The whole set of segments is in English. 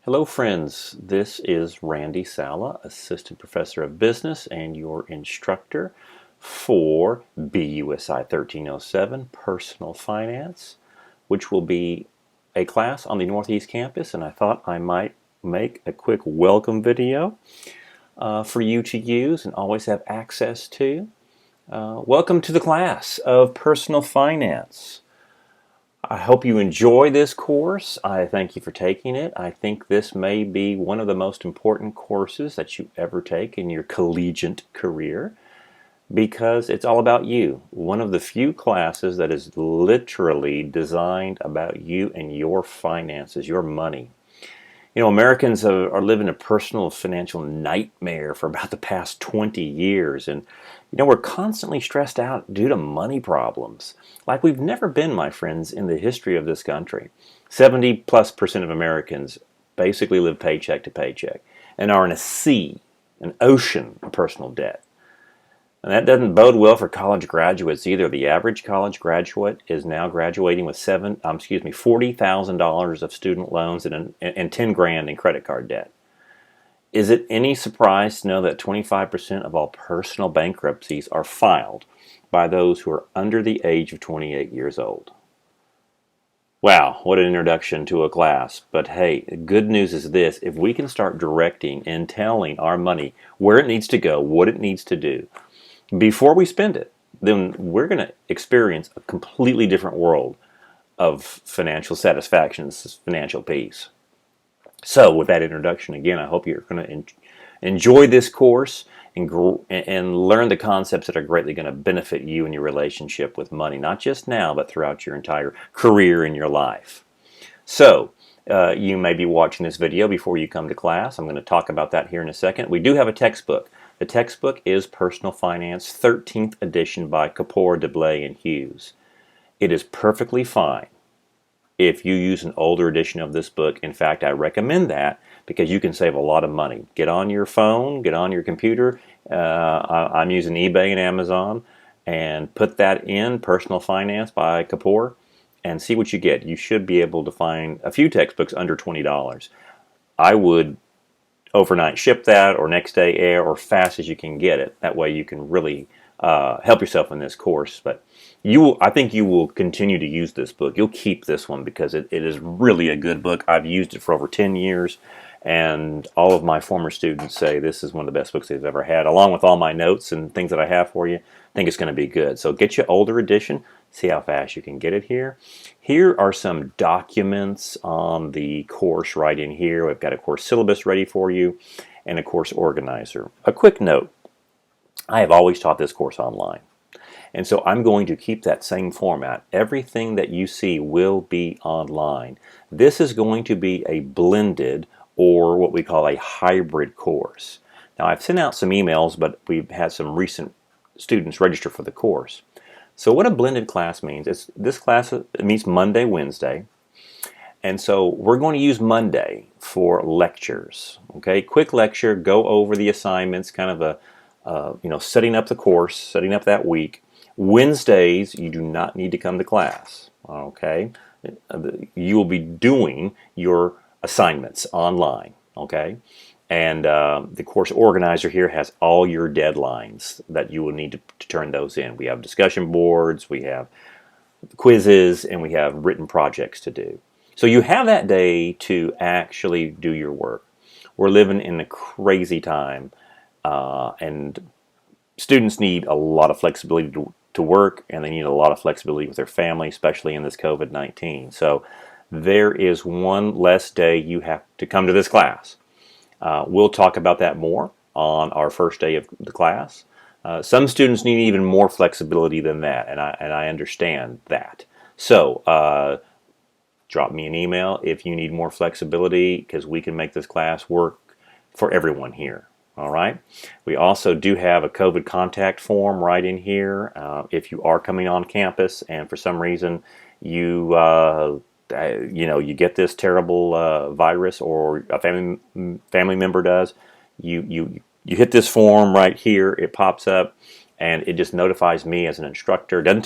Hello friends, this is Randy Saleh, Assistant Professor of Business and your instructor for BUSI 1307, Personal Finance, which will be a class on the Northeast Campus, and I thought I might make a quick welcome video for you to use and always have access to. Welcome to the class of Personal Finance. I hope you enjoy this course. I thank you for taking it. I think this may be one of the most important courses that you ever take in your collegiate career because it's all about you. One of the few classes that is literally designed about you and your finances, your money. You know, Americans are living a personal financial nightmare for about the past 20 years. And, we're constantly stressed out due to money problems. Like we've never been, my friends, in the history of this country. 70+% of Americans basically live paycheck to paycheck and are in a sea, an ocean of personal debt. And that doesn't bode well for college graduates either. The average college graduate is now graduating with $40,000 of student loans and $10,000 in credit card debt. Is it any surprise to know that 25% of all personal bankruptcies are filed by those who are under the age of 28 years old? Wow, what an introduction to a class. But hey, the good news is this: if we can start directing and telling our money where it needs to go, what it needs to do, before we spend it, then we're going to experience a completely different world of financial satisfaction, financial peace. So with that introduction, again, I hope you're going to enjoy this course and learn the concepts that are greatly going to benefit you in your relationship with money, not just now, but throughout your entire career in your life. So you may be watching this video before you come to class. I'm going to talk about that here in a second. We do have a textbook. The textbook is Personal Finance, 13th edition by Kapoor, DeBlay, and Hughes. It is perfectly fine if you use an older edition of this book. In fact, I recommend that because you can save a lot of money. Get on your phone, get on your computer. I'm using eBay and Amazon, and put that in Personal Finance by Kapoor and see what you get. You should be able to find a few textbooks under $20. I would overnight ship that, or next day air, or fast as you can get it. That way you can really help yourself in this course. But I think you will continue to use this book. You'll keep this one because it is really a good book. I've used it for over 10 years, and all of my former students say this is one of the best books they've ever had, along with all my notes and things that I have for you. I think it's going to be good. So get your older edition. See how fast you can get it here. Here are some documents on the course right in here. We've got a course syllabus ready for you and a course organizer. A quick note: I have always taught this course online, and so I'm going to keep that same format. Everything that you see will be online. This is going to be a blended, or what we call a hybrid course. Now, I've sent out some emails, but we've had some recent students register for the course. So what a blended class means is this class meets Monday, Wednesday, and so we're going to use Monday for lectures. Okay, quick lecture, go over the assignments, kind of a setting up the course, setting up that week. Wednesdays, you do not need to come to class. Okay, you will be doing your assignments online. Okay. And the course organizer here has all your deadlines that you will need to turn those in. We have discussion boards, we have quizzes, and we have written projects to do. So you have that day to actually do your work. We're living in a crazy time, and students need a lot of flexibility to work, and they need a lot of flexibility with their family, especially in this COVID-19. So there is one less day you have to come to this class. We'll talk about that more on our first day of the class. Some students need even more flexibility than that, and I understand that. So drop me an email if you need more flexibility, because we can make this class work for everyone here. All right. We also do have a COVID contact form right in here. If you are coming on campus and for some reason you get this terrible virus, or a family member does, you hit this form right here. It pops up, and it just notifies me as an instructor. Doesn't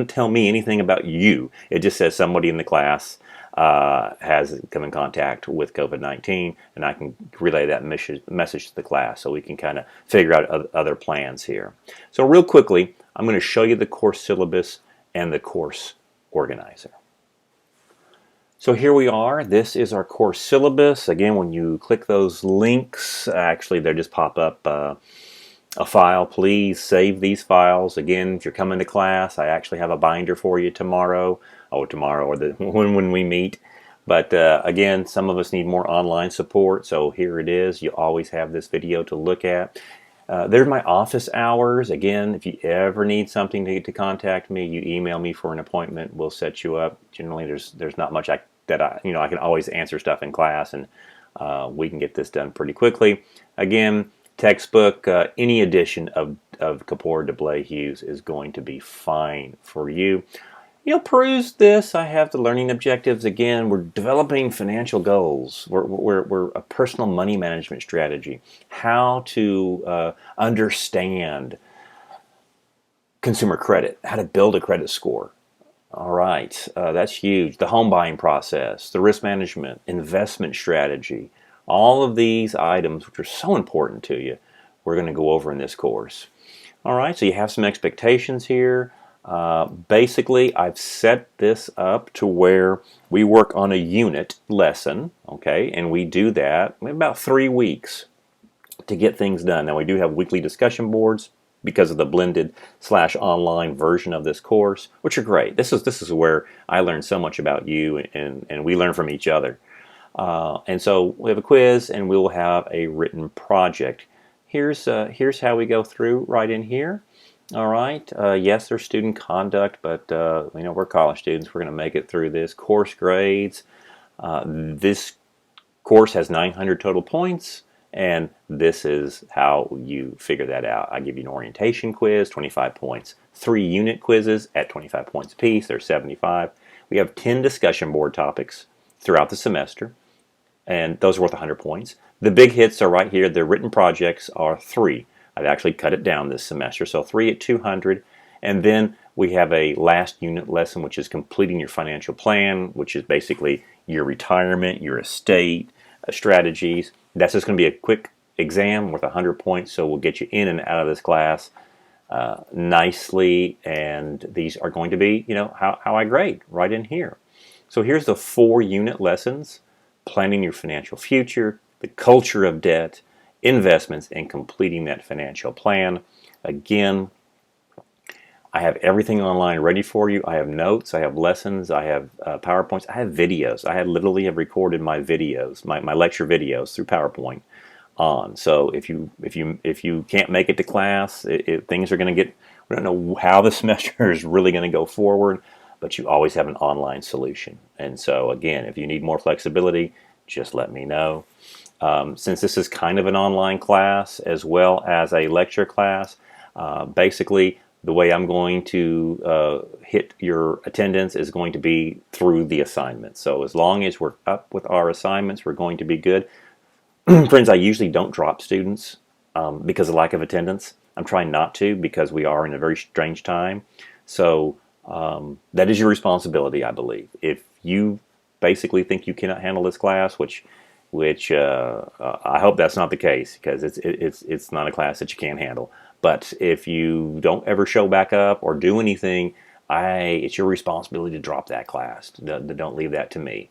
tell me anything about you. It just says somebody in the class has come in contact with COVID-19, and I can relay that message to the class so we can kind of figure out other plans here. So real quickly, I'm going to show you the course syllabus and the course organizer. So here we are. This is our course syllabus. Again, when you click those links, actually they just pop up a file. Please save these files. Again, if you're coming to class, I actually have a binder for you tomorrow. Or when we meet. But again, some of us need more online support, so here it is. You always have this video to look at. There's my office hours. Again, if you ever need something to contact me, you email me for an appointment. We'll set you up. Generally, there's not much I can always answer stuff in class, and we can get this done pretty quickly. Again, textbook, any edition of Kapoor de Blay Hughes is going to be fine for you. Peruse this. I have the learning objectives. Again, we're developing financial goals. We're a personal money management strategy. How to understand consumer credit. How to build a credit score. All right, that's huge. The home buying process, the risk management, investment strategy. All of these items, which are so important to you, we're going to go over in this course. All right, so you have some expectations here. Basically, I've set this up to where we work on a unit lesson, okay, and we do that in about 3 weeks to get things done. Now, we do have weekly discussion boards because of the blended/online version of this course, which are great. This is where I learn so much about you, and we learn from each other. And so we have a quiz, and we will have a written project. Here's how we go through right in here. All right. Yes, there's student conduct, but we're college students. We're going to make it through this. Course grades. This course has 900 total points, and this is how you figure that out. I give you an orientation quiz, 25 points. 3 unit quizzes at 25 points apiece. They're 75. We have 10 discussion board topics throughout the semester, and those are worth 100 points. The big hits are right here. The written projects are 3. I've actually cut it down this semester, so 3 at 200. And then we have a last unit lesson, which is completing your financial plan, which is basically your retirement, your estate strategies. That's just going to be a quick exam worth 100 points, so we'll get you in and out of this class nicely. And these are going to be, how I grade right in here. So here's the 4 unit lessons: planning your financial future, the culture of debt, investments, and completing that financial plan. Again, I have everything online ready for you. I have notes, I have lessons, I have PowerPoints, I have videos. I literally have recorded my videos, my lecture videos through PowerPoint on. So if you can't make it to class, things are going to get. We don't know how the semester is really going to go forward, but you always have an online solution. And so again, if you need more flexibility, just let me know. Since this is kind of an online class as well as a lecture class, basically the way I'm going to hit your attendance is going to be through the assignments. So as long as we're up with our assignments, we're going to be good. Friends, I usually don't drop students because of lack of attendance. I'm trying not to, because we are in a very strange time. So that is your responsibility, I believe. If you basically think you cannot handle this class, which I hope that's not the case, because it's not a class that you can't handle. But if you don't ever show back up or do anything, it's your responsibility to drop that class. Don't leave that to me.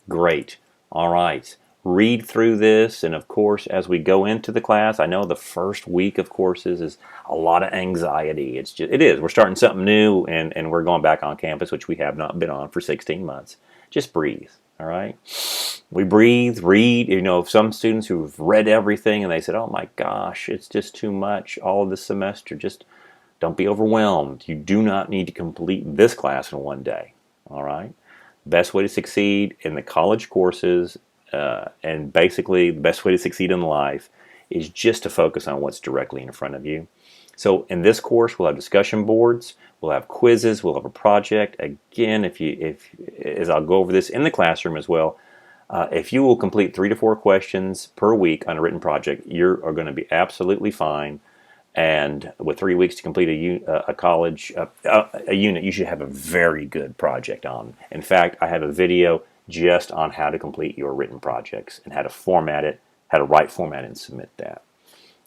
Great. All right. Read through this, and of course, as we go into the class, I know the first week of courses is a lot of anxiety. It is. We're starting something new, and we're going back on campus, which we have not been on for 16 months. Just breathe. All right. We breathe, read. Some students who've read everything and they said, "Oh my gosh, it's just too much all of this semester." Just don't be overwhelmed. You do not need to complete this class in one day. All right. Best way to succeed in the college courses, and basically the best way to succeed in life, is just to focus on what's directly in front of you. So in this course, we'll have discussion boards, we'll have quizzes, we'll have a project. Again, as I'll go over this in the classroom as well, if you will complete 3 to 4 questions per week on a written project, you are going to be absolutely fine. And with 3 weeks to complete a unit, you should have a very good project on. In fact, I have a video just on how to complete your written projects and how to format it, how to write, format, and submit that.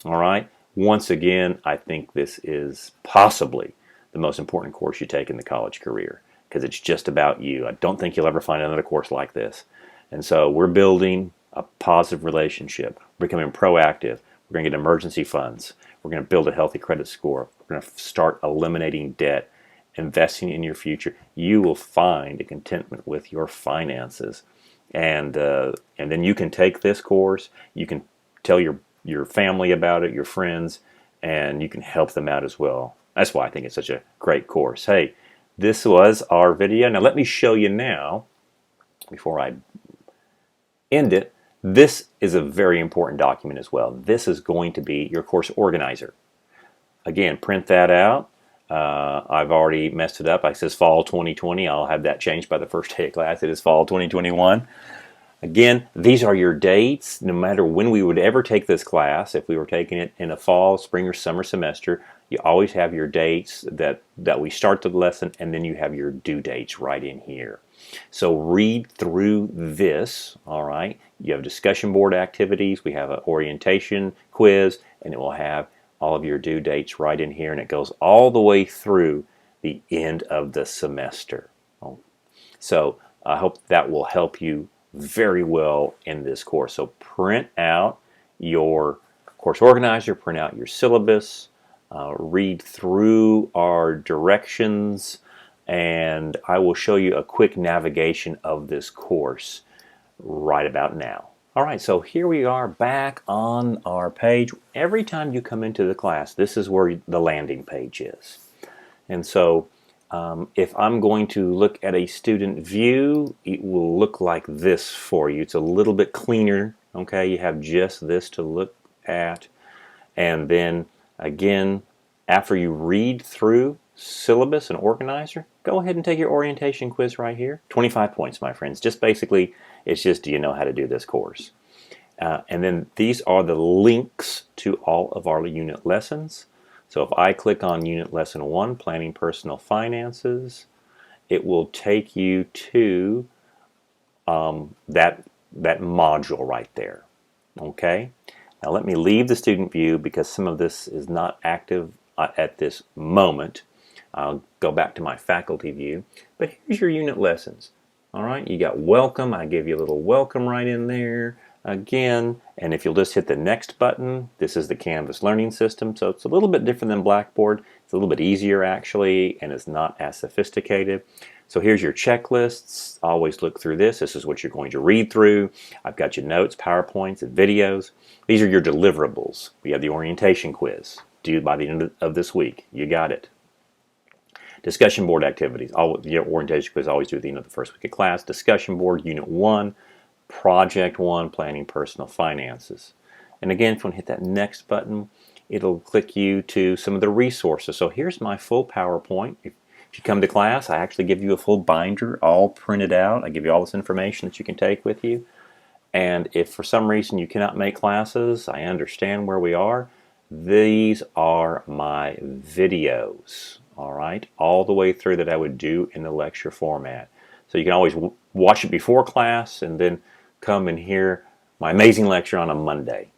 All right. Once again, I think this is possibly the most important course you take in the college career because it's just about you. I don't think you'll ever find another course like this. And so we're building a positive relationship, becoming proactive. We're going to get emergency funds. We're going to build a healthy credit score. We're going to start eliminating debt, investing in your future. You will find a contentment with your finances. And then you can take this course. You can tell your family about it, your friends, and you can help them out as well. That's why I think it's such a great course. Hey, this was our video. Now let me show you now, before I end it, this is a very important document as well. This is going to be your course organizer. Again, print that out. I've already messed it up. It says fall 2020. I'll have that changed by the first day of class. It is fall 2021. Again, these are your dates. No matter when we would ever take this class, if we were taking it in a fall, spring, or summer semester, you always have your dates that we start the lesson, and then you have your due dates right in here. So read through this, all right? You have discussion board activities. We have an orientation quiz, and it will have all of your due dates right in here, and it goes all the way through the end of the semester. So I hope that will help you very well in this course. So print out your course organizer, print out your syllabus, read through our directions, and I will show you a quick navigation of this course right about now. All right, so here we are back on our page. Every time you come into the class, this is where the landing page is. And so if I'm going to look at a student view, it will look like this for you. It's a little bit cleaner, okay? You have just this to look at. And then again, after you read through syllabus and organizer, go ahead and take your orientation quiz right here. 25 points, my friends. Just basically, it's just, do you know how to do this course? And then these are the links to all of our unit lessons. So if I click on Unit Lesson 1, Planning Personal Finances, it will take you to that module right there. Okay? Now let me leave the student view because some of this is not active at this moment. I'll go back to my faculty view. But here's your unit lessons. All right? You got welcome. I give you a little welcome right in there. Again, and if you'll just hit the next button, this is the Canvas learning system, so it's a little bit different than Blackboard. It's a little bit easier actually, and it's not as sophisticated. So here's your checklists. Always look through this. This is what you're going to read through. I've got your notes, PowerPoints, and videos. These are your deliverables. We have the orientation quiz due by the end of this week. You got it. Discussion board activities. Your orientation quiz always due at the end of the first week of class. Discussion board, Unit 1. Project 1, Planning Personal Finances. And again, if you want to hit that next button, it'll click you to some of the resources. So here's my full PowerPoint. If you come to class, I actually give you a full binder all printed out. I give you all this information that you can take with you. And if for some reason you cannot make classes, I understand where we are. These are my videos, all right, all the way through that I would do in the lecture format. So you can always watch it before class and then come and hear my amazing lecture on a Monday.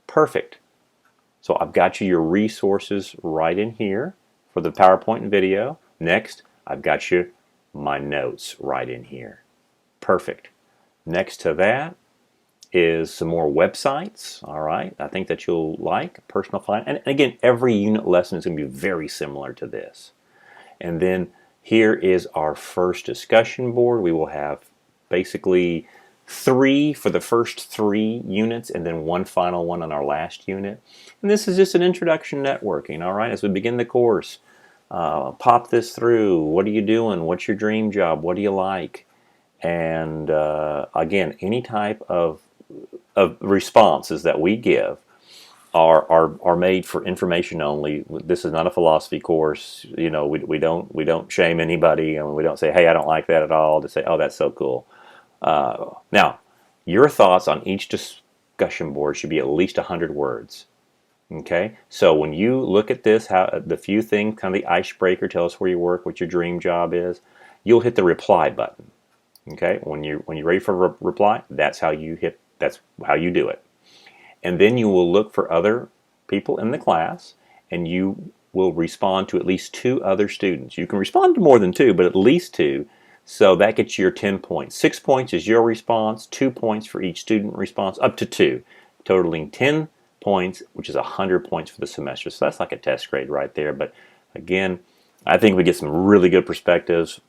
Perfect. So I've got you your resources right in here for the PowerPoint and video. Next, I've got you my notes right in here. Perfect. Next to that is some more websites. All right, I think that you'll like personal finance. And again, every unit lesson is going to be very similar to this. And then here is our first discussion board. We will have basically 3 for the first 3 units and then one final one on our last unit. And this is just an introduction to networking, all right? As we begin the course, pop this through. What are you doing? What's your dream job? What do you like? And again, any type of responses that we give are made for information only. This is not a philosophy course. You know, we don't shame anybody, and we don't say, hey, I don't like that at all. To say, oh, that's so cool. Now, your thoughts on each discussion board should be at least 100 words. Okay, so when you look at this, how the few things, kind of the icebreaker, tell us where you work, what your dream job is, you'll hit the reply button. Okay, when you're ready for a reply, that's how you do it. And then you will look for other people in the class, and you will respond to at least 2 other students. You can respond to more than 2, but at least 2. So that gets you your 10 points. 6 points is your response, 2 points for each student response, up to 2, totaling 10 points, which is 100 points for the semester. So that's like a test grade right there. But again, I think we get some really good perspectives,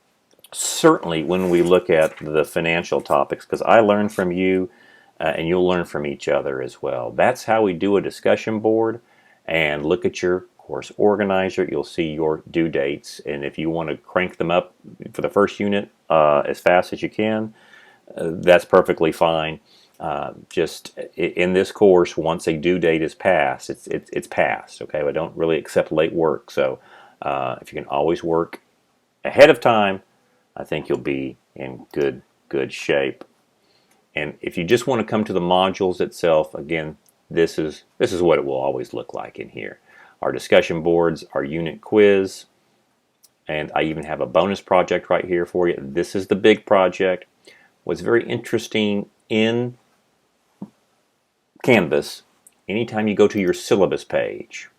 certainly when we look at the financial topics, because I learn from you and you'll learn from each other as well. That's how we do a discussion board. And look at your course organizer. You'll see your due dates, and if you want to crank them up for the first unit as fast as you can, that's perfectly fine. Just in this course, once a due date is passed, it's passed. Okay, we don't really accept late work, so if you can always work ahead of time, I think you'll be in good shape. And if you just want to come to the modules itself, again, this is what it will always look like in here. Our discussion boards, our unit quiz, and I even have a bonus project right here for you. This is the big project. What's very interesting in Canvas, anytime you go to your syllabus page,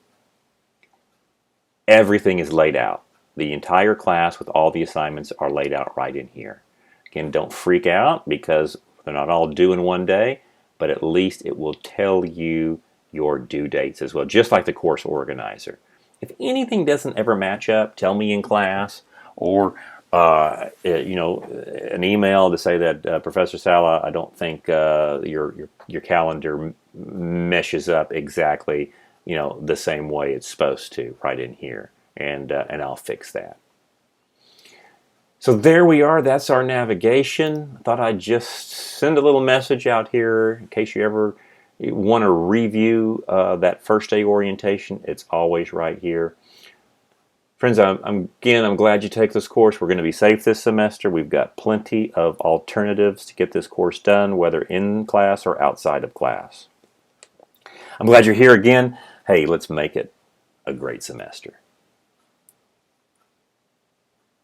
everything is laid out. The entire class with all the assignments are laid out right in here. Again, don't freak out because they're not all due in one day, but at least it will tell you your due dates as well, just like the course organizer. If anything doesn't ever match up, tell me in class, or an email to say that Professor Saleh, I don't think your calendar meshes up exactly, the same way it's supposed to, right in here, and I'll fix that. So there we are. That's our navigation. I thought I'd just send a little message out here in case you ever want to review that first day orientation. It's always right here. Friends, I'm glad you take this course. We're going to be safe this semester. We've got plenty of alternatives to get this course done, whether in class or outside of class. I'm glad you're here again. Hey, let's make it a great semester.